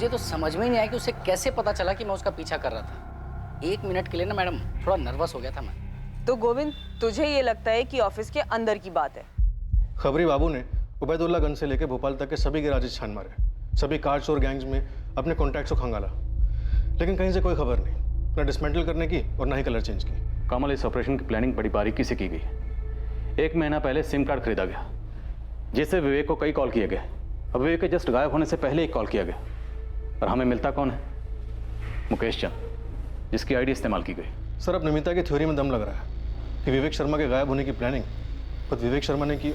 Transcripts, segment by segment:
मुझे तो समझ में ही नहीं आया कि उसे कैसे पता चला कि मैं उसका पीछा कर रहा था। 1 मिनट के लिए ना मैडम थोड़ा नर्वस हो गया था मैं। तो गोविंद, तुझे ये लगता है कि ऑफिस के अंदर की बात है? खबरी बाबू ने उबैदुल्लागंज से लेकर भोपाल तक के सभी गैराजेस छान मारे, सभी कार चोर गैंग्स में अपने कॉन्टैक्ट्स को खंगाला, लेकिन कहीं से कोई खबर नहीं, ना डिसमेंटल करने की और ना ही कलर चेंज की। कमल, इस ऑपरेशन की प्लानिंग बड़ी बारीकी से की गई। 1 महीना पहले सिम कार्ड खरीदा गया, जिससे विवेक को कई कॉल किए गए। अब विवेक के जस्ट गायब होने से पहले एक कॉल किया गया, और हमें मिलता कौन है? मुकेश चंद, जिसकी आईडी इस्तेमाल की गई। सर, अब नमिता की थ्योरी में दम लग रहा है कि विवेक शर्मा के गायब होने की प्लानिंग खुद विवेक शर्मा ने की।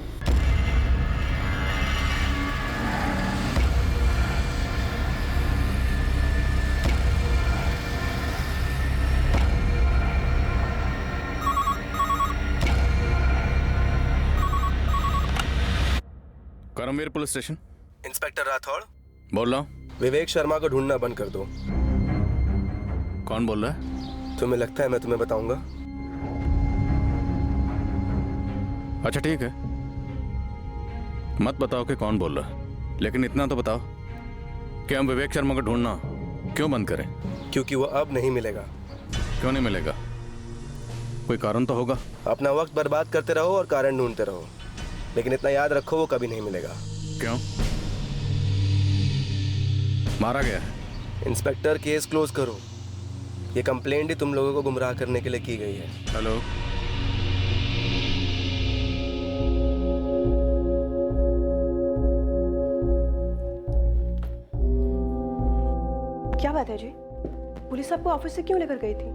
Karamvir police station. Inspector Rathore बोल रहा हूँ। विवेक शर्मा को ढूंढना बंद कर दो। कौन बोल रहा है? तुम्हें लगता है मैं तुम्हें बताऊंगा? अच्छा ठीक है, मत बताओ कि कौन बोल रहा है, लेकिन इतना तो बताओ कि हम विवेक शर्मा को ढूंढना क्यों बंद करें? क्योंकि वो अब नहीं मिलेगा। क्यों नहीं मिलेगा? कोई कारण तो होगा। अपना वक्त बर्बाद करते रहो और कारण ढूंढते रहो, लेकिन इतना याद रखो वो कभी नहीं मिलेगा। क्यों? मारा गया है? इंस्पेक्टर, केस क्लोज करो। ये कंप्लेंट ही तुम लोगों को गुमराह करने के लिए की गई है। हेलो, क्या बात है जी? पुलिस आपको ऑफिस से क्यों लेकर गई थी?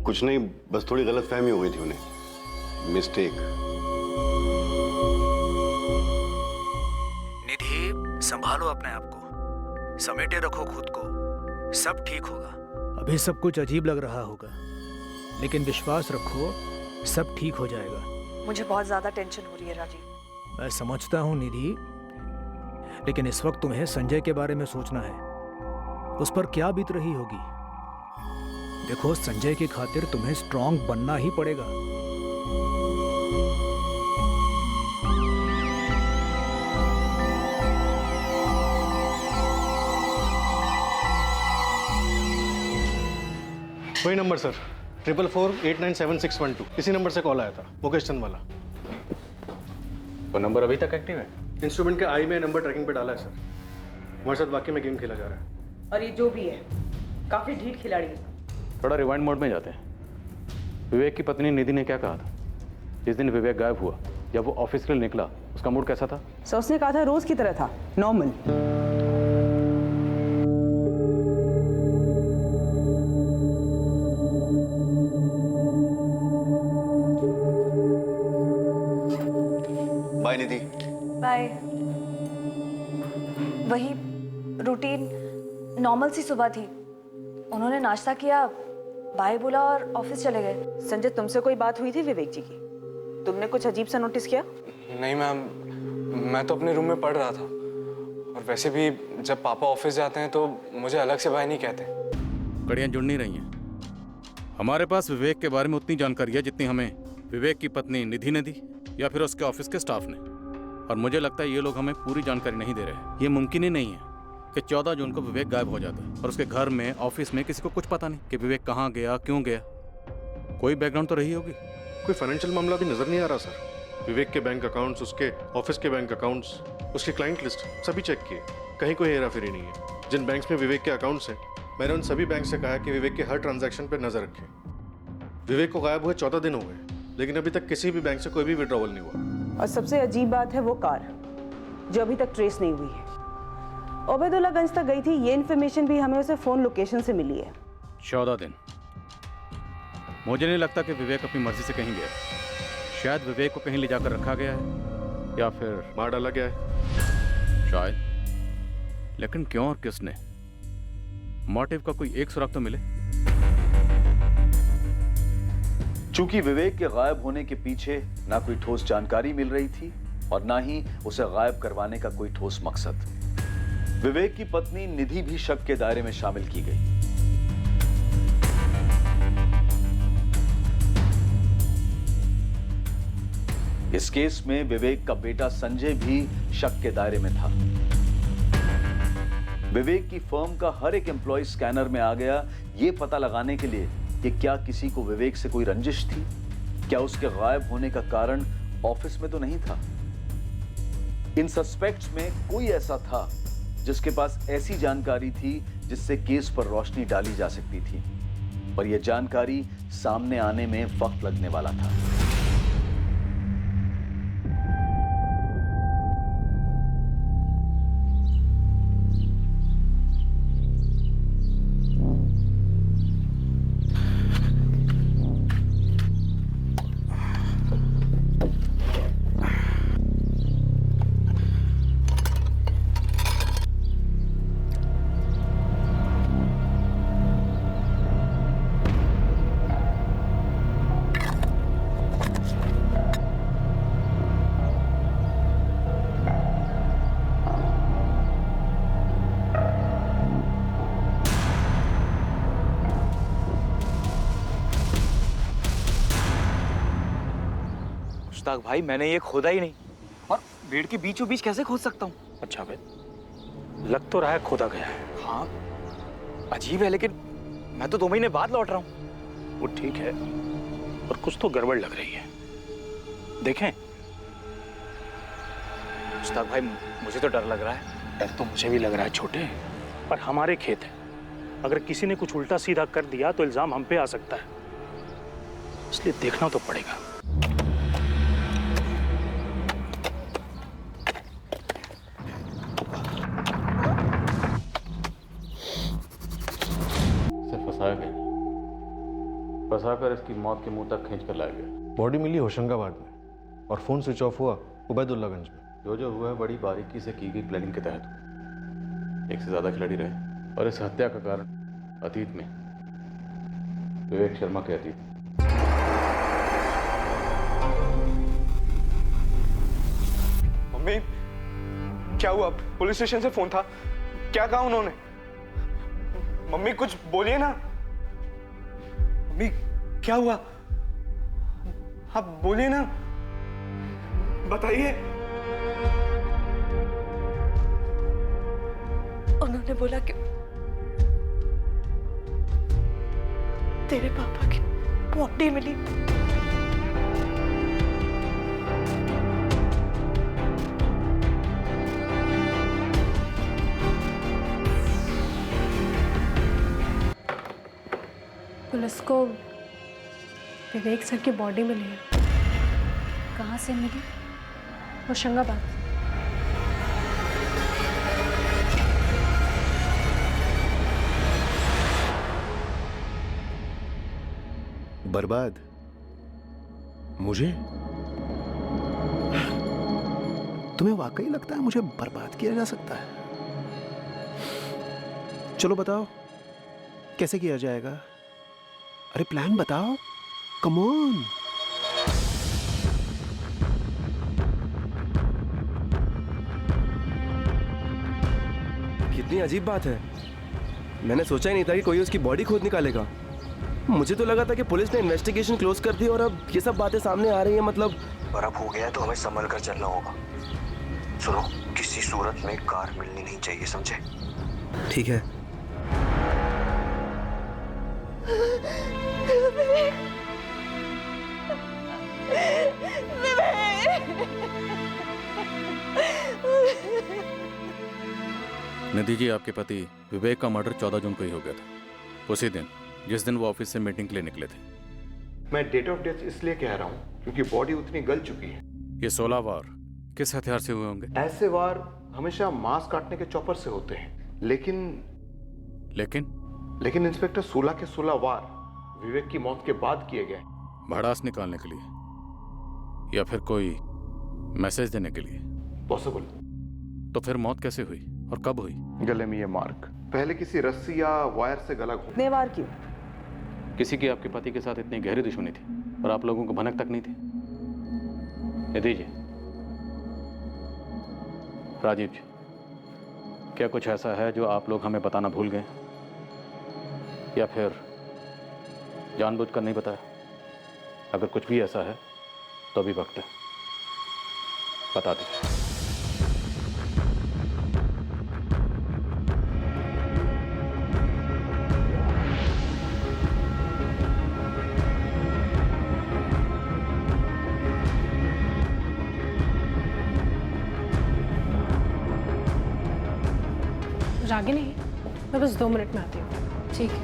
कुछ नहीं, बस थोड़ी गलतफहमी हो गई थी उन्हें, मिस्टेक। निधि, संभालो अपने आप को, समेटे रखो खुद को, सब ठीक होगा। अभी सब कुछ अजीब लग रहा होगा, लेकिन विश्वास रखो, सब ठीक हो जाएगा। मुझे बहुत ज्यादा टेंशन हो रही है राजीव। मैं समझता हूँ निधि, लेकिन इस वक्त तुम्हें संजय के बारे में सोचना है। उस पर क्या बीत रही होगी। देखो, संजय की खातिर तुम्हें स्ट्रांग बनना ही पड़ेगा। वही नंबर सर, 444-897-612। इसी नंबर से कॉल आया था, मुकेश चंद वाला। वो नंबर अभी तक एक्टिव है? इंस्ट्रूमेंट के आई में नंबर ट्रैकिंग पे डाला है सर। हमारे साथ वाकई में गेम खेला जा रहा है। और ये जो भी है, काफी ढीठ खिलाड़ी है। थोड़ा रिवाइंड मोड में जाते हैं। विवेक की पत्नी निधि ने क्या कहा था जिस दिन विवेक गायब हुआ? जब वो ऑफिस के लिए निकला, उसका मूड कैसा था? सो उसने कहा था रोज की तरह था, नॉर्मल। बाय निधि। बाय। वही रूटीन नॉर्मल सी सुबह थी। उन्होंने नाश्ता किया, बाय बोला और ऑफिस चले गए। संजय, तुमसे कोई बात हुई थी विवेक जी की? तुमने कुछ अजीब सा नोटिस किया? नहीं मैम, मैं तो अपने रूम में पढ़ रहा था, और वैसे भी जब पापा ऑफिस जाते हैं तो मुझे अलग से बाय नहीं कहते। कड़ियाँ जुड़ नहीं रही हैं। हमारे पास विवेक के बारे में उतनी जानकारी है जितनी हमें विवेक की पत्नी निधि ने दी या फिर उसके ऑफिस के स्टाफ ने, और मुझे लगता है ये लोग हमें पूरी जानकारी नहीं दे रहे। ये मुमकिन ही नहीं है कि 14 जून को विवेक गायब हो जाता है और उसके घर में, ऑफिस में किसी को कुछ पता नहीं कि विवेक कहाँ गया, क्यों गया। कोई बैकग्राउंड तो रही होगी। कोई फाइनेंशियल मामला भी नजर नहीं आ रहा सर। विवेक के बैंक अकाउंट्स, उसके ऑफिस के बैंक अकाउंट्स, उसकी क्लाइंट लिस्ट सभी चेक किए, कहीं कोई हेरा फेरी नहीं है। जिन बैंक्स में विवेक के अकाउंट्स हैं, मैंने उन सभी बैंक से कहा कि विवेक के हर ट्रांजैक्शन पर नजर रखें। विवेक को गायब हुए 14 दिन हो गए, लेकिन अभी तक किसी भी बैंक से कोई भी विड्रॉवल नहीं हुआ। और सबसे अजीब बात है वो कार, जो अभी तक ट्रेस नहीं हुई है। उबैदुल्लागंज तक गई थी, ये इन्फॉर्मेशन भी हमें उसे फोन लोकेशन से मिली है। 14 दिन। मुझे नहीं लगता कि विवेक अपनी मर्जी से कहीं गया। शायद विवेक को कहीं ले जाकर रखा गया है या फिर मार डाला गया है शायद। लेकिन क्यों और किसने? मोटिव का कोई एक सुराग तो मिले। चूंकि विवेक के गायब होने के पीछे ना कोई ठोस जानकारी मिल रही थी और ना ही उसे गायब करवाने का कोई ठोस मकसद, विवेक की पत्नी निधि भी शक के दायरे में शामिल की गई। इस केस में विवेक का बेटा संजय भी शक के दायरे में था। विवेक की फर्म का हर एक एम्प्लॉय स्कैनर में आ गया, यह पता लगाने के लिए कि क्या किसी को विवेक से कोई रंजिश थी, क्या उसके गायब होने का कारण ऑफिस में तो नहीं था। इन सस्पेक्ट्स में कोई ऐसा था जिसके पास ऐसी जानकारी थी जिससे केस पर रोशनी डाली जा सकती थी, पर यह जानकारी सामने आने में वक्त लगने वाला था। मुश्ताक भाई, मैंने ये खोदा ही नहीं, और पेड़ के बीचों बीच कैसे खोद सकता हूँ? अच्छा भाई, लग तो रहा है खोदा गया है। हाँ, अजीब है, लेकिन मैं तो 2 महीने बाद लौट रहा हूँ। वो ठीक है, और कुछ तो गड़बड़ लग रही है। देखें। मुश्ताक भाई, मुझे तो डर लग रहा है। डर तो मुझे भी लग रहा है छोटे, पर हमारे खेत है, अगर किसी ने कुछ उल्टा सीधा कर दिया तो इल्जाम हम पे आ सकता है, इसलिए देखना तो पड़ेगा। फंसाकर इसकी मौत के मुंह तक खींच कर लाया गया। बॉडी मिली होशंगाबाद में और फोन स्विच ऑफ हुआ उबैदुल्लागंज में। जो हुआ है बड़ी बारीकी से की गई प्लानिंग के तहत। एक से ज्यादा खिलाड़ी रहे और इस हत्या का कारण अतीत में विवेक शर्मा के अतीत। मम्मी, क्या हुआ? पुलिस स्टेशन से फोन था, क्या कहा उन्होंने? मम्मी कुछ बोलिए ना। मम्मी क्या हुआ? आप बोलिए ना, बताइए। उन्होंने बोला कि तेरे पापा की बॉडी मिली। पुलिस को विवेक सर की बॉडी मिली है। कहाँ से मिली? होशंगाबाद। बर्बाद? मुझे? तुम्हें वाकई लगता है मुझे बर्बाद किया जा सकता है? चलो बताओ कैसे किया जाएगा? अरे प्लान बताओ, कम ऑन। कितनी अजीब बात है, मैंने सोचा ही नहीं था कि कोई उसकी बॉडी खोद निकालेगा। मुझे तो लगा था कि पुलिस ने इन्वेस्टिगेशन क्लोज कर दी और अब ये सब बातें सामने आ रही हैं। मतलब पर अब हो गया है तो हमें संभल कर चलना होगा। सुनो, किसी सूरत में कार मिलनी नहीं चाहिए, समझे? ठीक है। निधि जी, आपके पति विवेक का मर्डर 14 जून को ही हो गया था, उसी दिन जिस दिन वो ऑफिस से मीटिंग के लिए निकले थे। मैं डेट ऑफ डेथ इसलिए कह रहा हूँ क्योंकि बॉडी उतनी गल चुकी है। ये 16 वार किस हथियार से हुए होंगे? ऐसे वार हमेशा मांस काटने के चॉपर से होते हैं, लेकिन इंस्पेक्टर 16 के 16 वार विवेक की मौत के बाद किए गए। भड़ास निकालने के लिए या फिर कोई मैसेज देने के लिए? पॉसिबल। तो फिर मौत कैसे हुई और कब हुई? गले में ये मार्क पहले किसी रस्सी या वायर से गला घोंटा। इतने वार क्यों? किसी की आपके पति के साथ इतनी गहरी दुश्मनी थी और आप लोगों को भनक तक नहीं थी? निधि जी, राजीव जी, क्या कुछ ऐसा है जो आप लोग हमें बताना भूल गए या फिर जानबूझकर नहीं बताया? अगर कुछ भी ऐसा है तो अभी वक्त है, बता दीजिए। रागिनी, मैं बस 2 मिनट में आती हूँ। ठीक है।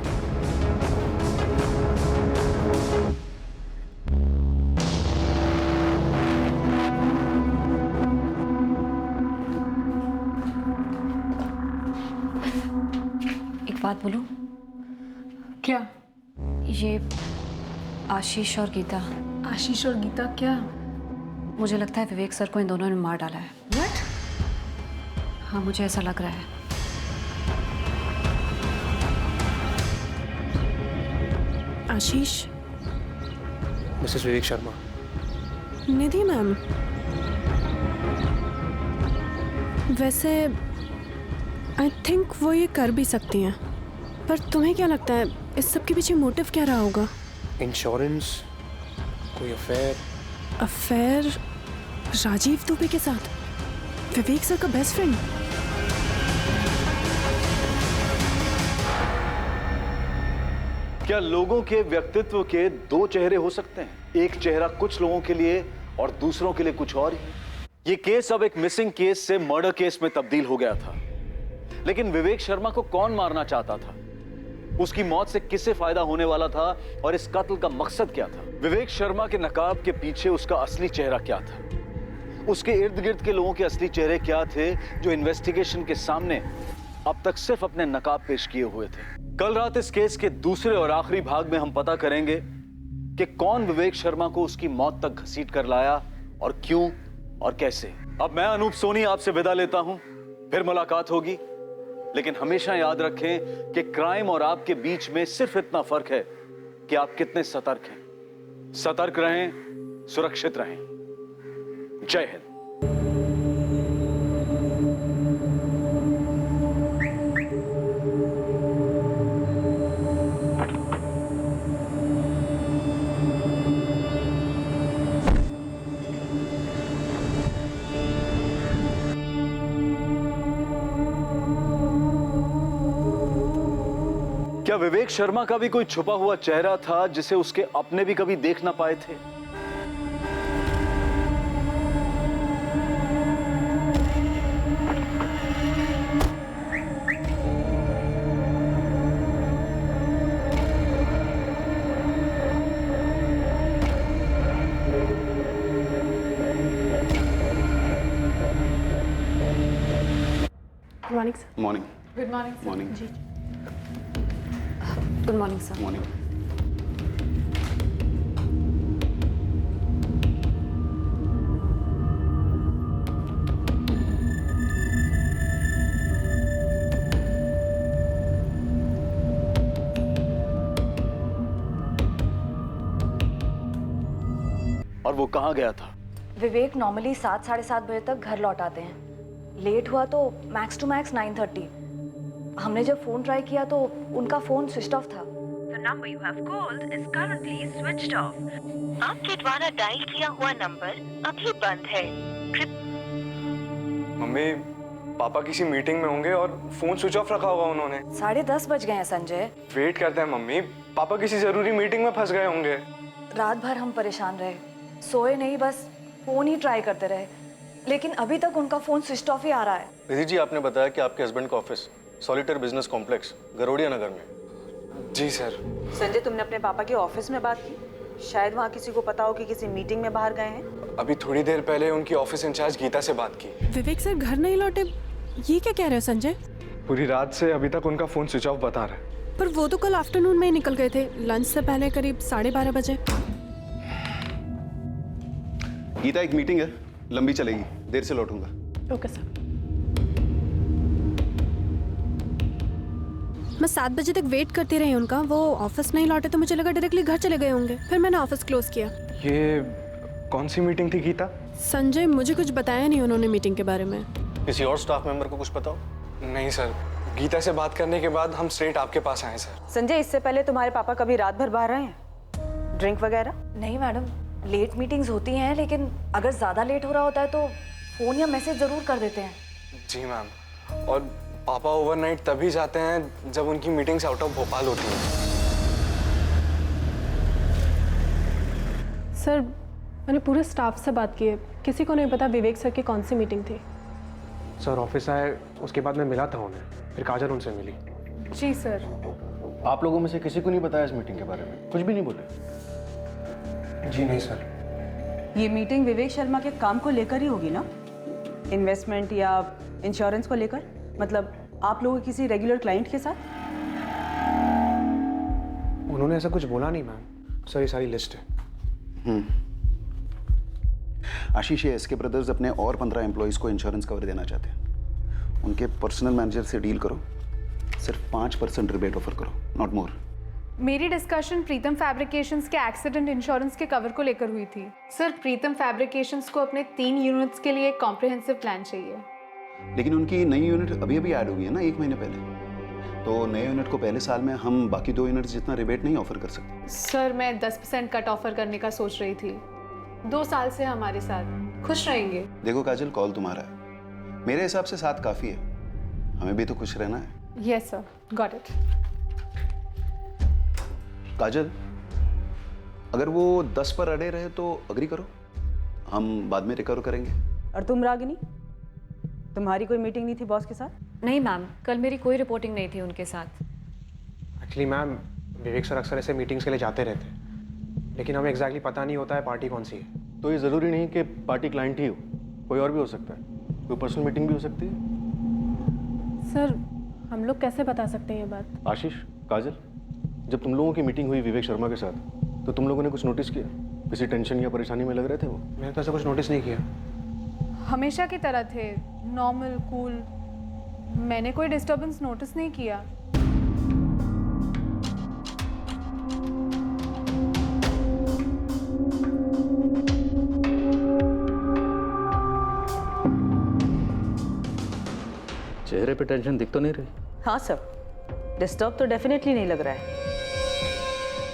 एक बात बोलूं? क्या? ये आशीष और गीता। आशीष और गीता क्या? मुझे लगता है विवेक सर को इन दोनों ने मार डाला है। What? हाँ, मुझे ऐसा लग रहा है। आशीष? मिसेस विवेक शर्मा। निधि मैम, वैसे आई थिंक वो ये कर भी सकती हैं, पर तुम्हें क्या लगता है इस सब के पीछे मोटिव क्या रहा होगा? इंश्योरेंस, कोई अफेयर? अफेयर राजीव दुबे के साथ? विवेक सर का बेस्ट फ्रेंड? क्या लोगों के व्यक्तित्व के दो चेहरे हो सकते हैं? एक चेहरा कुछ लोगों के लिए और दूसरों के लिए कुछ और ही। ये केस अब एक मिसिंग केस से मर्डर केस में तब्दील हो गया था, लेकिन विवेक शर्मा को कौन मारना चाहता था? उसकी मौत से किससे फायदा होने वाला था और इस कत्ल का मकसद क्या था? विवेक शर्मा के नकाब के पीछे उसका असली चेहरा क्या था? उसके इर्द गिर्द के लोगों के असली चेहरे क्या थे जो इन्वेस्टिगेशन के सामने अब तक सिर्फ अपने नकाब पेश किए हुए थे? कल रात इस केस के दूसरे और आखिरी भाग में हम पता करेंगे कि कौन विवेक शर्मा को उसकी मौत तक घसीट कर लाया और क्यों और कैसे। अब मैं अनूप सोनी आपसे विदा लेता हूं, फिर मुलाकात होगी, लेकिन हमेशा याद रखें कि क्राइम और आपके बीच में सिर्फ इतना फर्क है कि आप कितने सतर्क हैं। सतर्क रहें, सुरक्षित रहें। जय हिंद। क्या विवेक शर्मा का भी कोई छुपा हुआ चेहरा था जिसे उसके अपने भी कभी देख ना पाए थे? Good morning sir. Morning. Good morning sir. Morning. जी। Good morning sir. मॉर्निंग। और वो कहाँ गया था? विवेक नॉर्मली 7 साढ़े 7 बजे तक घर लौट आते हैं। लेट हुआ तो मैक्स टू मैक्स 9:30। हमने जब फोन ट्राई किया तो उनका फोन स्विच ऑफ था। The number you have called is currently switched off. आपके द्वारा डायल किया हुआ नंबर अभी बंद है। मम्मी, पापा किसी मीटिंग में होंगे और फोन स्विच ऑफ रखा होगा उन्होंने। 10:30 बज गए हैं संजय। वेट करते हैं मम्मी, पापा किसी जरूरी मीटिंग में फंस गए होंगे। रात भर हम परेशान रहे, सोए नहीं, बस फोन ही ट्राई करते रहे, लेकिन अभी तक उनका फोन स्विच ऑफ ही आ रहा है। निधि जी, आपने बताया कि आपके हस्बैंड का ऑफिस सॉलिटर बिजनेस कॉम्प्लेक्स गरोड़िया नगर में। जी सर। संजय, तुमने अपने पापा के ऑफिस में बात की? शायद वहाँ किसी को पता हो कि किसी मीटिंग में बाहर गए हैं। अभी थोड़ी देर पहले उनकी ऑफिस इंचार्ज गीता से बात की। विवेक सर घर नहीं लौटे, ये क्या कह रहे हो संजय? पूरी रात से अभी तक उनका फोन स्विच ऑफ बता रहा है। पर वो तो कल आफ्टरनून में ही निकल गए थे, लंच से पहले करीब 12:30 बजे। गीता, एक मीटिंग है, लंबी चलेगी, देर से लौटूंगा। Okay sir. मैं 7 बजे तक वेट करती रही उनका, वो ऑफिस नहीं लौटे तो मुझे लगा डायरेक्टली घर चले गए होंगे, फिर मैंने ऑफिस क्लोज किया। ये कौन सी मीटिंग थी गीता? संजय, मुझे कुछ बताया नहीं उन्होंने मीटिंग के बारे में। किसी और स्टाफ मेंबर को कुछ पता हो? नहीं सर, गीता से बात करने के बाद हम स्ट्रेट आपके पास आए सर। संजय, इससे पहले तुम्हारे पापा कभी रात भर बाहर रहे हैं, ड्रिंक वगैरह? नहीं मैडम, लेट मीटिंग्स होती हैं, लेकिन अगर ज़्यादा लेट हो रहा होता है तो फ़ोन या मैसेज ज़रूर कर देते हैं। जी मैम, और पापा ओवरनाइट तभी जाते हैं जब उनकी मीटिंग्स आउट ऑफ भोपाल होती हैं। सर, मैंने पूरे स्टाफ से बात की है, किसी को नहीं पता विवेक सर की कौन सी मीटिंग थी। सर ऑफिस आए उसके बाद मैं मिला था उन्हें, फिर काजल उनसे मिली। जी सर। आप लोगों में से किसी को नहीं बताया इस मीटिंग के बारे में? कुछ भी नहीं बोले? जी नहीं सर। ये मीटिंग विवेक शर्मा के काम को लेकर ही होगी ना? इन्वेस्टमेंट या इंश्योरेंस को लेकर? मतलब आप लोगों के किसी रेगुलर क्लाइंट के साथ? उन्होंने ऐसा कुछ बोला नहीं मैम। सर ये सारी लिस्ट है। आशीष, ये एसके ब्रदर्स अपने और 15 एम्प्लॉयज़ को इंश्योरेंस कवर देना चाहते हैं। उनके पर्सनल मैनेजर से डील करो, सिर्फ 5% रिबेट ऑफर करो, नॉट मोर। मेरी डिस्कशन प्रीतम फैब्रिकेशंस के एक्सीडेंट इंश्योरेंस के कवर को लेकर हुई थी। सर, प्रीतम फैब्रिकेशंस को अपने 3 यूनिट्स के लिए एक कॉम्प्रिहेंसिव प्लान चाहिए। लेकिन उनकी नई यूनिट अभी अभी ऐड हुई है ना, 1 महीने पहले। तो नए यूनिट को पहले साल में हम बाकी 2 यूनिट्स जितना रिबेट नहीं ऑफर कर सकते। सर, मैं 10% कट ऑफर करने का सोच रही थी। 2 साल से हमारे साथ खुश रहेंगे। देखो काजल, कॉल तुम्हारा है। मेरे हिसाब से 7 काफ़ी है, हमें भी तो खुश रहना है। Yes sir, got it. Kajal, अगर वो 10 पर अड़े रहे तो अग्री करो, हम बाद में रिकवर करेंगे। और तुम रागिनी, तुम्हारी कोई मीटिंग नहीं थी बॉस के साथ? नहीं मैम, कल मेरी कोई रिपोर्टिंग नहीं थी उनके साथ। एक्चुअली मैम, विवेक सर अक्सर ऐसे मीटिंग्स के लिए जाते रहते हैं, लेकिन हमें एग्जैक्टली पता नहीं होता है पार्टी कौन सी है। तो ये ज़रूरी नहीं कि पार्टी क्लाइंट ही हो, कोई और भी हो सकता है, कोई पर्सनल मीटिंग भी हो सकती है। सर, हम लोग कैसे बता सकते हैं ये बात? आशीष, काजल, जब तुम लोगों की मीटिंग हुई विवेक शर्मा के साथ, तो तुम लोगों ने कुछ नोटिस किया? किसी टेंशन या परेशानी में लग रहे थे वो? मैंने तो ऐसा कुछ नोटिस नहीं किया। हमेशा की तरह थे, नॉर्मल, कूल। मैंने कोई डिस्टर्बेंस नोटिस नहीं किया। चेहरे पे टेंशन दिख तो नहीं रही? हाँ सर, डिस्टर्ब तो डेफिनेटली नहीं लग रहा है।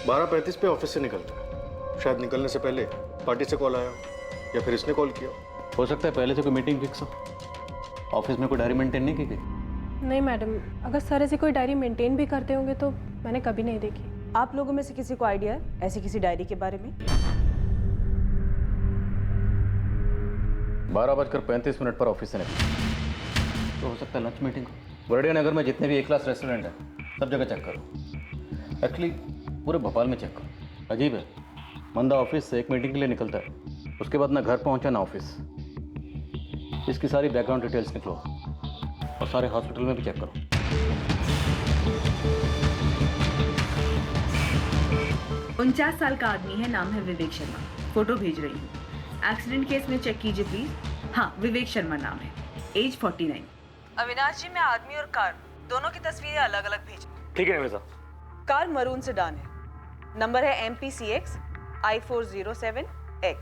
12:35 पे ऑफिस से निकलता है, शायद निकलने से पहले पार्टी से कॉल आया या फिर इसने कॉल किया। हो सकता है पहले से कोई मीटिंग फिक्स हो, ऑफिस में कोई डायरी मेंटेन नहीं की गई। नहीं मैडम, अगर सर ऐसी कोई डायरी मेंटेन भी करते होंगे तो मैंने कभी नहीं देखी। आप लोगों में से किसी को आइडिया है ऐसी किसी डायरी के बारे में? 12:35 पर ऑफिस से निकला, तो हो सकता है लंच मीटिंग। बर्डिया नगर में जितने भी A-क्लास रेस्टोरेंट हैं, सब जगह चेक करो। एक्चुअली पूरे भोपाल में चेक करो। अजीब है, बंदा ऑफिस से एक मीटिंग के लिए निकलता है, उसके बाद ना घर पहुंचा ना ऑफिस। इसकी सारी बैकग्राउंड डिटेल्स निकलो और सारे हॉस्पिटल में भी चेक करो। उनचास साल का आदमी है, नाम है विवेक शर्मा। फोटो भेज रही हूँ। एक्सीडेंट केस में चेक कीजिए प्लीज। हाँ, विवेक शर्मा नाम है, एज 49। अविनाश जी, मैं आदमी और कार दोनों की तस्वीरें अलग अलग भेज। ठीक है निवेदा। कार मरून सेडान है, नंबर है MPCX I407X।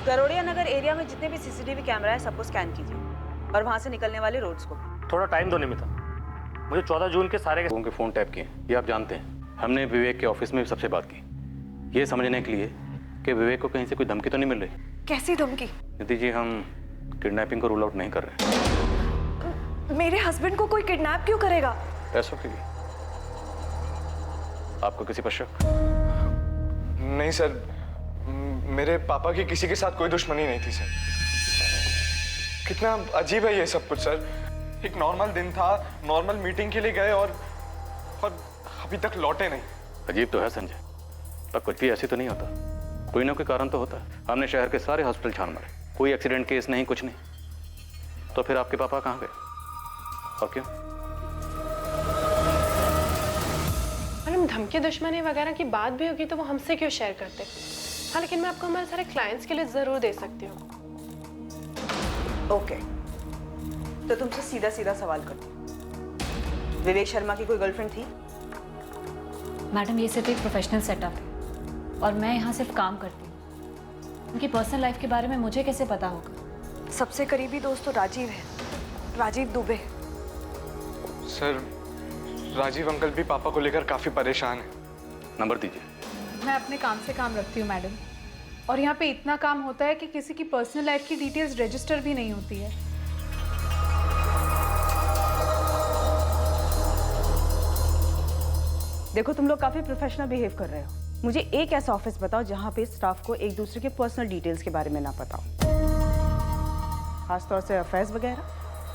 करोड़िया नगर एरिया में जितने भी CCTV कैमरा है सबको स्कैन कीजिए और वहां से निकलने वाले रोड्स को। थोड़ा टाइम दो निमिता, मुझे 14 जून के सारे लोगों के फ़ोन टैप किए, ये आप जानते हैं। हमने विवेक के ऑफिस में भी सबसे बात की, ये समझने के लिए कि विवेक को कहीं से कोई धमकी तो नहीं मिल रही। कैसी धमकी? निधि जी, हम किडनैपिंग को रूल आउट नहीं कर रहे। मेरे हस्बैंड को कोई किडनैप क्यों करेगा? पैसों के लिए। आपको किसी पर शक? नहीं सर, मेरे पापा की किसी के साथ कोई दुश्मनी नहीं थी सर। कितना अजीब है ये सब कुछ सर। एक नॉर्मल दिन था, नॉर्मल मीटिंग के लिए गए और अभी तक लौटे नहीं। अजीब तो है संजय, पर कुछ भी ऐसे तो नहीं होता, कोई ना कोई कारण तो होता है। हमने शहर के सारे हॉस्पिटल छान मारे, कोई एक्सीडेंट केस नहीं, कुछ नहीं। तो फिर आपके पापा कहाँ गए और क्यों? मैडम, धमकी दुश्मनी वगैरह की बात भी होगी तो वो हमसे क्यों शेयर करते? हाँ, लेकिन मैं आपको हमारे सारे क्लाइंट्स के लिए जरूर दे सकती हूँ। ओके, तो तुमसे सीधा सीधा सवाल करती हूँ, विवेक शर्मा की कोई गर्लफ्रेंड थी? मैडम, ये सिर्फ एक प्रोफेशनल सेटअप है और मैं यहाँ सिर्फ काम करती हूँ। उनकी पर्सनल लाइफ के बारे में मुझे कैसे पता होगा? सबसे करीबी दोस्त तो राजीव है, राजीव दुबे। सर, राजीव अंकल भी पापा को लेकर काफी परेशान है। नंबर दीजिए। मैं अपने काम से काम रखती हूँ मैडम, और यहाँ पे इतना काम होता है कि किसी की पर्सनल लाइफ की डिटेल्स रजिस्टर भी नहीं होती है। देखो, तुम लोग काफी प्रोफेशनल बिहेव कर रहे हो, मुझे एक ऐसा ऑफिस बताओ जहाँ पे स्टाफ को एक दूसरे के पर्सनल डिटेल्स के बारे में ना पता हो, खासतौर से अफेयर्स वगैरह।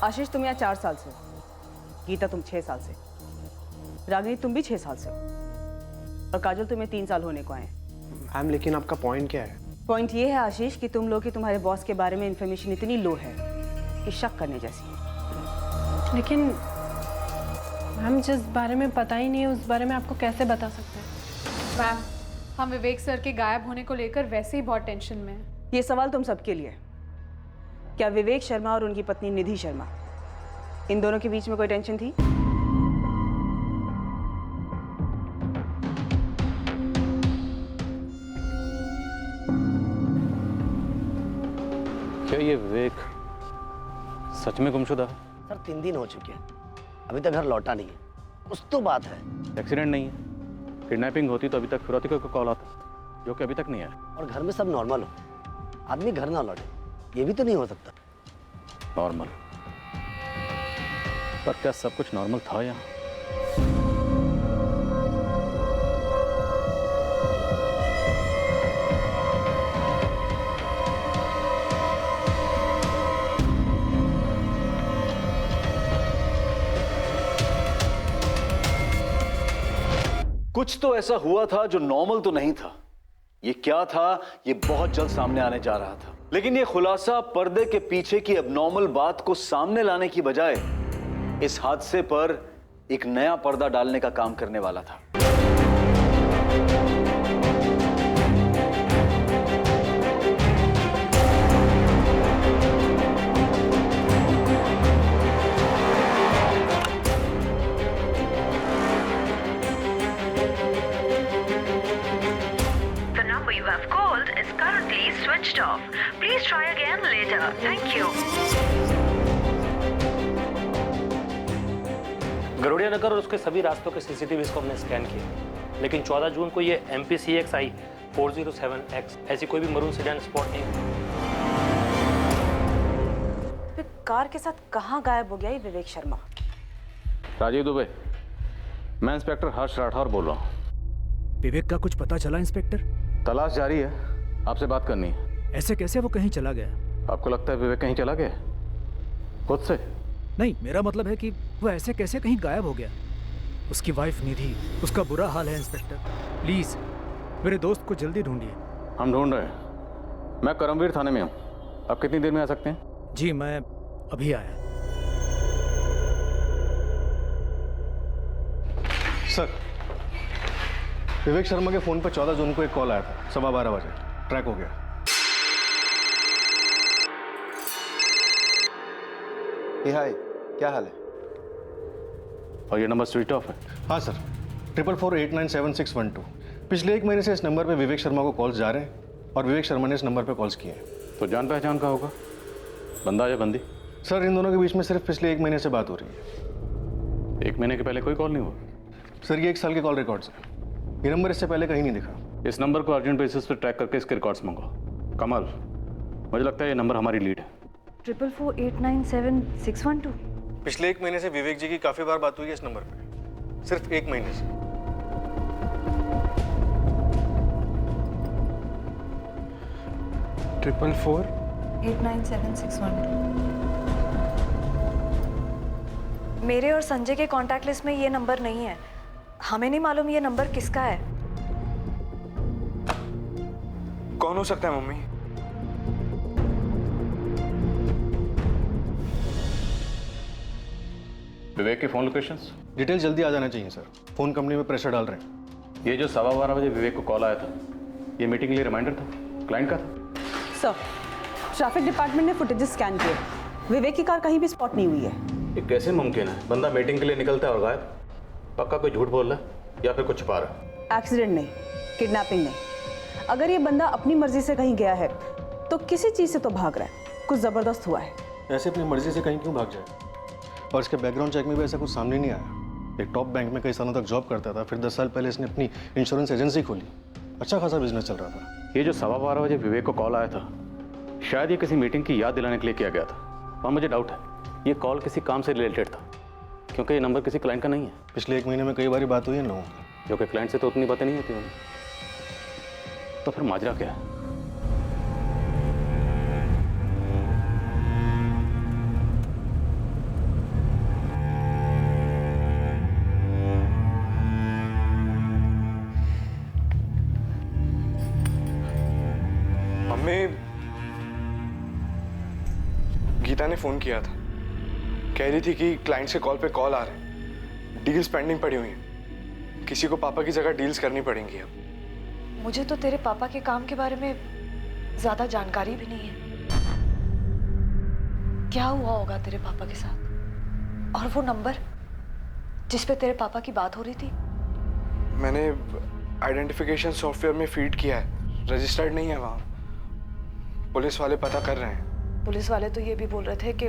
आशीष तुम यहाँ 4 साल से हो, गीता तुम 6 साल से, रागिनी तुम भी 6 साल से हो, और काजल तुम्हें 3 साल होने को आए। मैम लेकिन आपका पॉइंट क्या है? पॉइंट ये है आशीष कि तुम लोग कि तुम्हारे बॉस के बारे में इंफॉर्मेशन इतनी लो है कि शक करने जैसी है। लेकिन मैम जिस बारे में पता ही नहीं है उस बारे में आपको कैसे बता सकते हैं? मैम हम विवेक सर के गायब होने को लेकर वैसे ही बहुत टेंशन में हैं। ये सवाल तुम सबके लिए। क्या विवेक शर्मा और उनकी पत्नी निधि शर्मा, इन दोनों के बीच में कोई टेंशन थी? क्या ये विवेक सच में गुमशुदा है? सर 3 दिन हो चुके हैं, अभी तक घर लौटा नहीं है। कुछ तो बात है। एक्सीडेंट नहीं है, किडनैपिंग होती तो अभी तक फिरौती का कॉल आता, जो कि अभी तक नहीं आया। और घर में सब नॉर्मल हो, आदमी घर ना लौटे, ये भी तो नहीं हो सकता। नॉर्मल? पर क्या सब कुछ नॉर्मल था यहाँ? कुछ तो ऐसा हुआ था जो नॉर्मल तो नहीं था। ये क्या था, ये बहुत जल्द सामने आने जा रहा था। लेकिन ये खुलासा पर्दे के पीछे की एबनॉर्मल बात को सामने लाने की बजाय इस हादसे पर एक नया पर्दा डालने का काम करने वाला था। The number you have called is currently switched off. Please try again later. Thank you. गरुड़िया नगर और उसके सभी रास्तों के सीसीटीवी को हमने स्कैन किए, लेकिन 14 जून को ये MPCXI 407X ऐसी कोई भी मरून सेडान स्पॉट नहीं हुई। फिर कार के साथ कहाँ गायब हो गया ये विवेक शर्मा? राजीव दुबे, मैं इंस्पेक्टर हर्ष राठौर बोल रहा हूँ। विवेक का कुछ पता चला इंस्पेक्टर? तलाश जारी है, आपसे बात करनी है। ऐसे कैसे वो कहीं चला गया? आपको लगता है विवेक कहीं चला गया खुद से? नहीं, मेरा मतलब है कि वो ऐसे कैसे कहीं गायब हो गया। उसकी वाइफ निधि, उसका बुरा हाल है इंस्पेक्टर। प्लीज मेरे दोस्त को जल्दी ढूंढिए। हम ढूंढ रहे हैं। मैं करमवीर थाने में हूँ, आप कितनी देर में आ सकते हैं? जी मैं अभी आया। सर, विवेक शर्मा के फोन पर 14 जून को एक कॉल आया था 12:15 बजे। ट्रैक हो गया। हाय, क्या हाल है? और ये नंबर स्विच ऑफ है? हाँ सर, 4448976112। पिछले 1 महीने से इस नंबर पे विवेक शर्मा को कॉल्स जा रहे हैं और विवेक शर्मा ने इस नंबर पे कॉल्स किए हैं। तो जान पहचान का होगा, बंदा या बंदी? सर इन दोनों के बीच में सिर्फ पिछले 1 महीने से बात हो रही है। 1 महीने के पहले कोई कॉल नहीं हुआ? सर ये 1 साल के कॉल रिकॉर्ड्स हैं। ये नंबर इससे पहले कहीं नहीं दिखा। इस नंबर को अर्जेंट बेसिस पर ट्रैक करके इसके रिकॉर्ड्स मंगाओ। कमल, मुझे लगता है ये नंबर हमारी लीड है। 4448976112। पिछले 1 महीने से विवेक जी की काफी बार बात हुई है इस नंबर पे, सिर्फ 1 महीने से। ट्रिपल 4897612। मेरे और संजय के कांटेक्ट लिस्ट में ये नंबर नहीं है। हमें नहीं मालूम ये नंबर किसका है। कौन हो सकता है मम्मी? विवेक की फोन लोकेशंस? डिटेल जल्दी आ जाना चाहिए सर, फोन कंपनी में प्रेशर डाल रहे हैं। ये जो 12:15 बजे विवेक को कॉल आया था, ये मीटिंग के लिए रिमाइंडर था, क्लाइंट का था? सर, ट्रैफिक डिपार्टमेंट ने फुटेजेस स्कैन किए, विवेक की कार कहीं भी स्पॉट नहीं हुई है। ये कैसे मुमकिन है? बंदा मीटिंग के लिए निकलता है और गायब। पक्का कोई झूठ बोल रहा है या फिर कुछ छुपा रहा है? एक्सीडेंट नहीं, किडनैपिंग नहीं। अगर ये बंदा अपनी मर्जी से कहीं गया है तो किसी चीज से तो भाग रहा है, कुछ जबरदस्त हुआ है। ऐसे अपनी मर्जी से कहीं क्यों भाग जाए? और इसके बैकग्राउंड चेक में भी ऐसा कुछ सामने नहीं आया। एक टॉप बैंक में कई सालों तक जॉब करता था, फिर 10 साल पहले इसने अपनी इंश्योरेंस एजेंसी खोली। अच्छा खासा बिजनेस चल रहा था। ये जो 12:15 बजे विवेक को कॉल आया था, शायद ये किसी मीटिंग की याद दिलाने के लिए किया गया था। और मुझे डाउट है ये कॉल किसी काम से रिलेटेड था, क्योंकि ये नंबर किसी क्लाइंट का नहीं है। पिछले 1 महीने में कई बार बात हुई है लोगों की, जो कि क्लाइंट से तो उतनी बातें नहीं होती होंगी। तो फिर माजरा क्या है? मम्मी, गीता ने फोन किया था, कह रही थी कि क्लाइंट से कॉल पे कॉल आ रहे हैं, डील्स पेंडिंग पड़ी हुई हैं, किसी को पापा की जगह डील्स करनी पड़ेंगी अब। मुझे तो तेरे पापा के काम के बारे में ज्यादा जानकारी भी नहीं है। क्या हुआ होगा तेरे पापा के साथ? और वो नंबर जिस पे तेरे पापा की बात हो रही थी? मैंने आइडेंटिफिकेशन सॉफ्टवेयर में फीड किया है, रजिस्टर्ड नहीं है वहाँ। पुलिस वाले पता कर रहे हैं। पुलिस वाले तो ये भी बोल रहे थे कि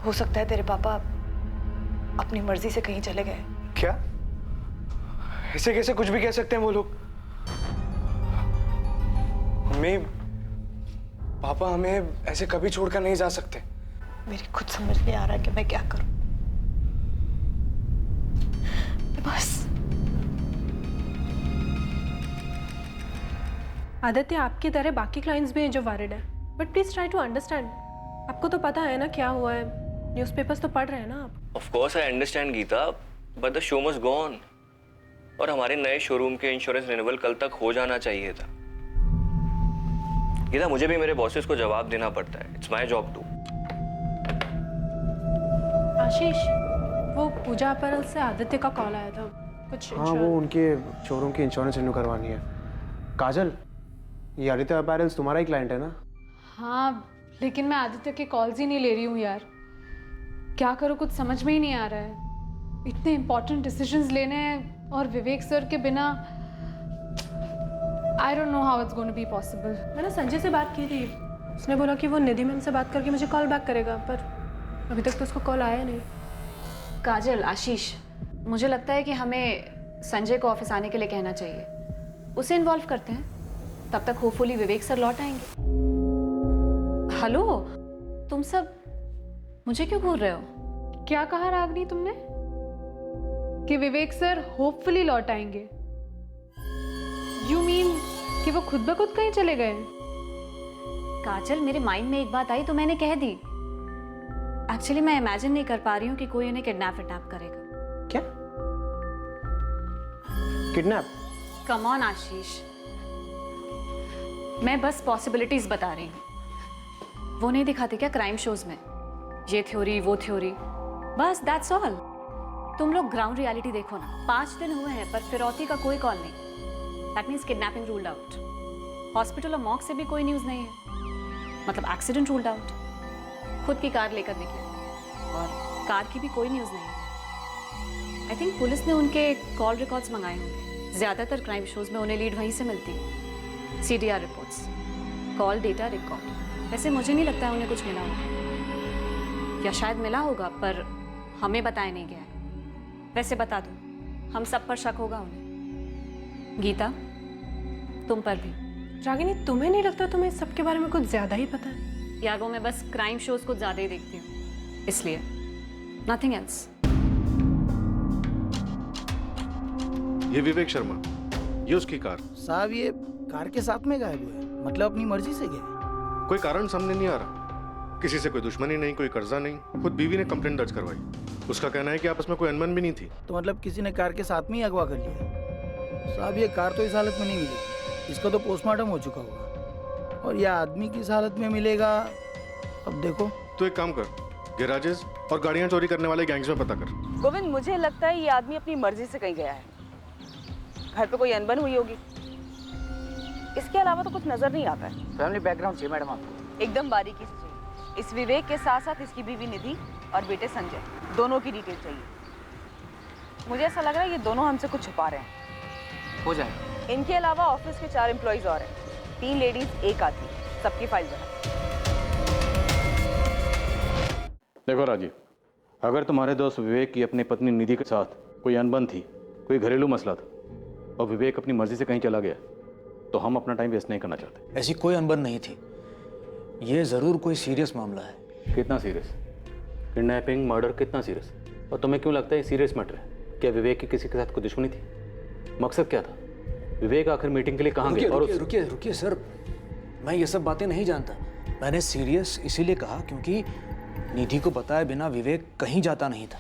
हो सकता है तेरे पापा अपनी मर्जी से कहीं चले गए। क्या? ऐसे कैसे कुछ भी कह सकते हैं वो लोग? मम्मी, पापा हमें ऐसे कभी छोड़कर नहीं जा सकते। मेरी खुद समझ नहीं आ रहा कि मैं क्या करूं। बस आदित्य, आपकी तरह बाकी क्लाइंट्स भी हैं जो वरीड हैं, but please try to understand. आपको तो पता है ना क्या हुआ है, न्यूज़पेपर्स तो पढ़ रहे हैं ना आप। Of course I understand Geeta, but the show must go on. और हमारे नए शोरूम के इंश्योरेंस रिन्यूअल कल तक हो जाना चाहिए था। गीता, मुझे भी मेरे बॉसेस को जवाब देना पड़ता है। It's my job too. Ashish, वो पूजा अपैरल से आदित्य का कॉल आया था कुछ। हाँ, वो उनके शोरूम की इंश्योरेंस रिन्यू करवानी है। काजल, ये आदित्य अपैरल्स तुम्हारा ही क्लाइंट है ना? हाँ, लेकिन मैं आदित्य के कॉल्स ही नहीं ले रही हूँ यार। क्या करूँ, कुछ समझ में ही नहीं आ रहा है। इतने इंपॉर्टेंट डिसीजंस लेने हैं और विवेक सर के बिना I don't know how it's going to be possible. मैंने संजय से बात की थी, उसने बोला कि वो निधि मैम से बात करके मुझे कॉल बैक करेगा, पर अभी तक तो उसको कॉल आया नहीं। काजल, आशीष, मुझे लगता है कि हमें संजय को ऑफिस आने के लिए कहना चाहिए। उसे इन्वॉल्व करते हैं, तब तक होपफुली विवेक सर लौट आएंगे। हेलो, तुम सब मुझे क्यों घूर रहे हो? क्या कहा रागनी तुमने? कि विवेक सर होपफुली लौट आएंगे? यू मीन कि वो खुद ब खुद कहीं चले गए? काजल, मेरे माइंड में एक बात आई तो मैंने कह दी। एक्चुअली मैं इमेजिन नहीं कर पा रही हूँ कि कोई उन्हें किडनैप करेगा। क्या? किडनैप? कम ऑन आशीष, मैं बस पॉसिबिलिटीज बता रही हूँ। वो नहीं दिखाते क्या क्राइम शोज में, ये थ्योरी वो थ्योरी, बस दैट्स ऑल। तुम लोग ग्राउंड रियलिटी देखो ना। 5 दिन हुए हैं पर फिरौती का कोई कॉल नहीं। That means kidnapping ruled out. Hospital और मॉर्ग से भी कोई न्यूज़ नहीं है, मतलब एक्सीडेंट रूल्ड आउट। खुद की कार लेकर निकले और कार की भी कोई न्यूज़ नहीं है। आई थिंक पुलिस ने उनके कॉल रिकॉर्ड्स मंगाए होंगे। ज़्यादातर क्राइम शोज में उन्हें लीड वहीं से मिलती है। CDR reports, call data record. वैसे मुझे नहीं लगता है उन्हें कुछ मिला होगा, या शायद मिला होगा पर हमें बताया नहीं गया है। वैसे बता दो, हम सब पर शक होगा उन्हें। गीता, तुम पर भी। रागिनी, तुम्हें नहीं लगता तुम्हें इस सब के बारे में कुछ ज्यादा ही पता है? यार वो मैं बस क्राइम शोज को ज्यादा ही देखती हूँ, इसलिए, नथिंग एल्स। ये विवेक शर्मा, ये उसकी कार। साहब, ये कार के साथ में गायब हुए, मतलब अपनी मर्जी से गए? कोई कारण सामने नहीं आ रहा। किसी से कोई दुश्मनी नहीं, कोई कर्जा नहीं। खुद बीवी ने कंप्लेंट दर्ज करवाई। उसका कहना है कि आपस में कोई अनबन भी नहीं थी। तो मतलब किसी ने कार के साथ में ही अगवा कर लिया? साहब, ये कार तो इस हालत में नहीं मिलेगी, इसका तो पोस्टमार्टम हो चुका होगा। और यह आदमी किस हालत में मिलेगा, अब देखो। तो एक काम कर, गैराजेस और गाड़ियां चोरी करने वाले गैंग्स में पता कर। गोविंद, मुझे लगता है ये आदमी अपनी मर्जी से कहीं गया है। घर पे कोई अनबन हुई होगी, इसके अलावा तो कुछ नजर नहीं आता है। फैमिली बैकग्राउंड चाहिए मैडम आपको? एकदम बारीकी से चाहिए। इस विवेक के साथ साथ इसकी बीवी निधि और बेटे संजय, दोनों की डिटेल चाहिए। मुझे ऐसा लग रहा है ये दोनों हमसे कुछ छुपा रहे हैं। हो जाए। इनके अलावा ऑफिस के 4 एम्प्लॉइज और हैं, 3 लेडीज 1 आदमी, सबकी फाइल बना। देखो राजीव, अगर तुम्हारे दोस्त विवेक की अपनी पत्नी निधि के साथ कोई अनबन थी, कोई घरेलू मसला था, और विवेक अपनी मर्जी से कहीं चला गया, तो हम अपना टाइम वेस्ट नहीं करना चाहते। ऐसी कोई अनबन नहीं थी, ये ज़रूर कोई सीरियस मामला है। कितना सीरियस? किडनैपिंग, मर्डर, कितना सीरियस? और तुम्हें क्यों लगता है ये सीरियस मैटर है? क्या विवेक की किसी के साथ कोई दुश्मनी थी? मकसद क्या था? विवेक आखिर मीटिंग के लिए कहाँ गया? रुकिए रुकिए रुकिए सर, मैं ये सब बातें नहीं जानता। मैंने सीरियस इसीलिए कहा क्योंकि निधि को बताए बिना विवेक कहीं जाता नहीं था।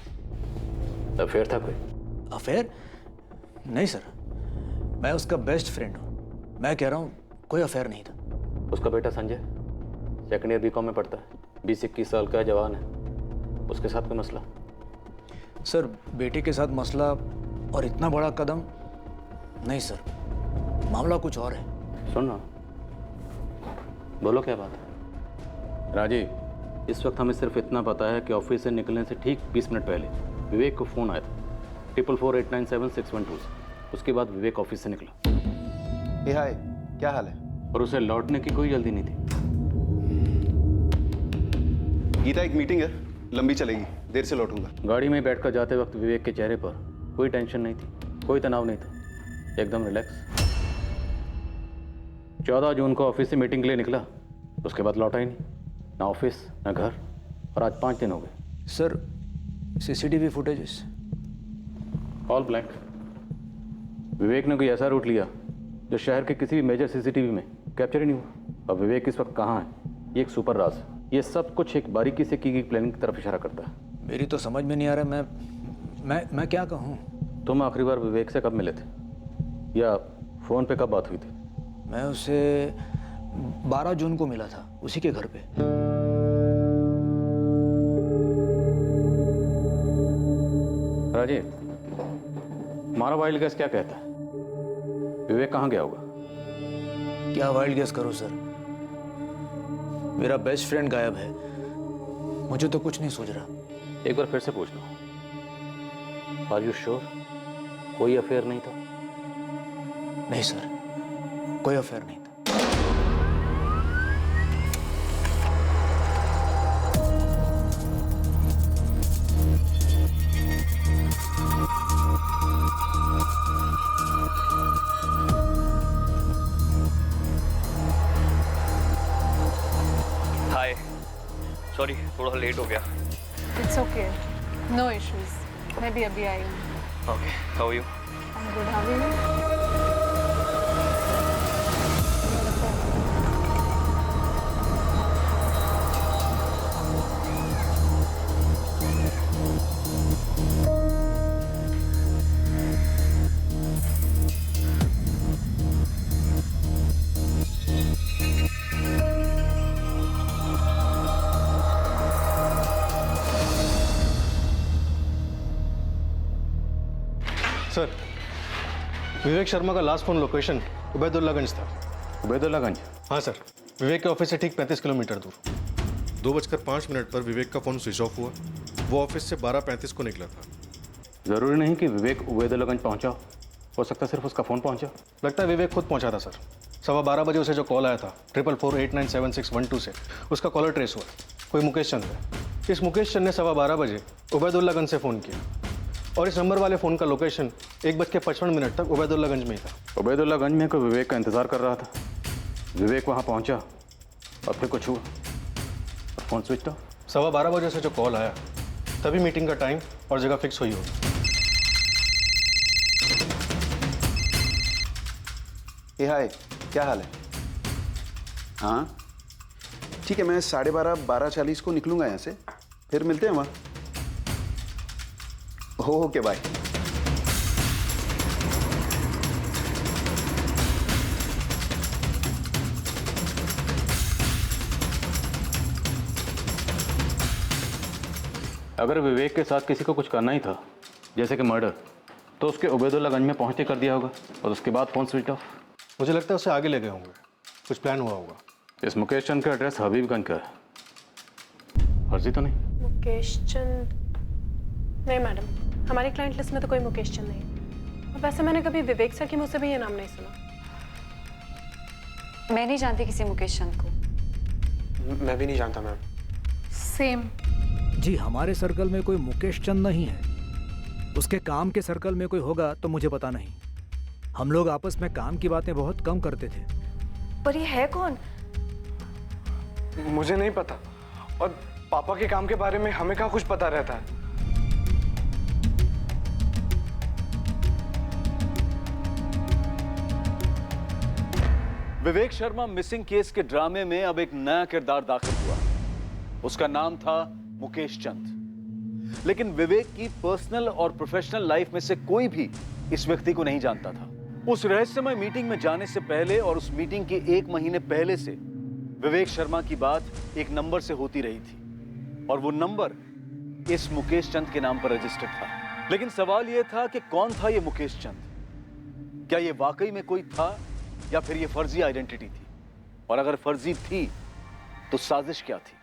अफेयर था कोई? अफेयर? नहीं सर, मैं उसका बेस्ट फ्रेंड हूँ। मैं कह रहा हूँ कोई अफेयर नहीं था। उसका बेटा संजय सेकंड ईयर बीकॉम में पढ़ता है, 20-21 साल का जवान है, उसके साथ कोई मसला? सर बेटे के साथ मसला और इतना बड़ा कदम नहीं सर, मामला कुछ और है। सुन ना, बोलो क्या बात है? राजीव, इस वक्त हमें सिर्फ इतना पता है कि ऑफिस से निकलने से ठीक 20 मिनट पहले विवेक को फ़ोन आया था 4448976112 से। उसके बाद विवेक ऑफिस से निकला। हाय, क्या हाल है? और उसे लौटने की कोई जल्दी नहीं थी। गीता, एक मीटिंग है, लंबी चलेगी, देर से लौटूंगा। गाड़ी में बैठकर जाते वक्त विवेक के चेहरे पर कोई टेंशन नहीं थी, कोई तनाव नहीं था, एकदम रिलैक्स। 14 जून को ऑफिस से मीटिंग के लिए निकला, उसके बाद लौटा ही नहीं, ना ऑफिस ना घर, और आज 5 दिन हो गए। Sir CCTV footages all blank. Vivek ने कोई ऐसा रूट लिया जो शहर के किसी भी मेजर सीसीटीवी में कैप्चर ही नहीं हुआ। अब विवेक इस वक्त कहाँ है, ये एक सुपर राज है। ये सब कुछ एक बारीकी से की गई प्लानिंग की तरफ इशारा करता है। मेरी तो समझ में नहीं आ रहा, मैं क्या कहूँ? तुम आखिरी बार विवेक से कब मिले थे, या फ़ोन पे कब बात हुई थी? मैं उसे 12 जून को मिला था, उसी के घर पे। राजीव, हमारा वाइल्ड गैस क्या कहता है, विवेक कहाँ गया होगा? क्या वाइल्ड गेस करो सर, मेरा बेस्ट फ्रेंड गायब है, मुझे तो कुछ नहीं सूझ रहा। एक बार फिर से पूछ लो, आर यू श्योर कोई अफेयर नहीं था? नहीं सर, कोई अफेयर नहीं था। हाय, सॉरी थोड़ा लेट हो गया। इट्स ओके, नो इश्यूज, मैं भी अभी आई हूँ। Okay, how are you? I am good, how are you? Sir, Vivek Sharma का लास्ट फोन लोकेशन उबैदुल्लागंज था। उबैदुल्लागंज? हाँ सर, विवेक के ऑफिस से ठीक 35 किलोमीटर दूर। 2:05 पर विवेक का फोन स्विच ऑफ हुआ। वो ऑफिस से 12:35 को निकला था। ज़रूरी नहीं कि विवेक उबैदुल्लागंज पहुंचा हो सकता है सिर्फ उसका फ़ोन पहुंचा। लगता है विवेक खुद पहुंचा था सर। 12:15 बजे उसे जो कॉल आया था 4448976112 से, उसका कॉलर ट्रेस हुआ, कोई मुकेश चंद है। इस मुकेश चंद ने 12:15 बजे उबैदुल्लागंज से फ़ोन किया और इस नंबर वाले फ़ोन का लोकेशन 1:55 तक उबैदुल्लागंज में ही था। उबैदुल्लागंज में कोई विवेक का इंतज़ार कर रहा था। विवेक वहाँ पहुँचा और फिर कुछ हुआ, फ़ोन स्विच ऑफ। 12:15 बजे से जो कॉल आया तभी मीटिंग का टाइम और जगह फिक्स हुई होगी। हाय, क्या हाल है? हाँ ठीक है, मैं 12:30 12:40 को निकलूंगा यहाँ से, फिर मिलते हैं वहाँ। Okay bye. अगर विवेक के साथ किसी को कुछ करना ही था, जैसे कि मर्डर, तो उसके उबैदुल्लागंज में पहुंचते कर दिया होगा और उसके बाद फ़ोन स्विच ऑफ। मुझे लगता है उसे आगे ले गए होंगे, कुछ प्लान हुआ होगा। इस मुकेश चंद का एड्रेस हबीबगंज का है, फर्जी तो नहीं? मुकेश चंद? नहीं मैडम, हमारी क्लाइंट लिस्ट में तो कोई मुकेश चंद नहीं है। वैसे मैंने कभी विवेक सर के मुझसे भी ये नाम नहीं सुना। मैं नहीं जानती किसी मुकेश चंद को। मैं भी नहीं जानता मैम। सेम। जी, हमारे सर्कल में कोई मुकेश चंद नहीं है। उसके काम के सर्कल में कोई होगा तो मुझे पता नहीं। हम लोग आपस में काम की बातें बहुत कम करते थे। पर ये है कौन? मुझे नहीं पता, और पापा के काम के बारे में हमें कहाँ कुछ पता रहता है। विवेक शर्मा मिसिंग केस के ड्रामे में अब एक नया किरदार दाखिल हुआ। उसका नाम था मुकेश चंद। लेकिन विवेक की पर्सनल और प्रोफेशनल लाइफ में से कोई भी इस व्यक्ति को नहीं जानता था। उस रहस्यमय मीटिंग में जाने से पहले और उस मीटिंग के 1 महीने पहले से विवेक शर्मा की बात एक नंबर से होती रही थी और वो नंबर इस मुकेश चंद के नाम पर रजिस्टर्ड था। लेकिन सवाल यह था कि कौन था ये मुकेश चंद? क्या ये वाकई में कोई था या फिर ये फर्जी आइडेंटिटी थी? और अगर फर्जी थी तो साजिश क्या थी?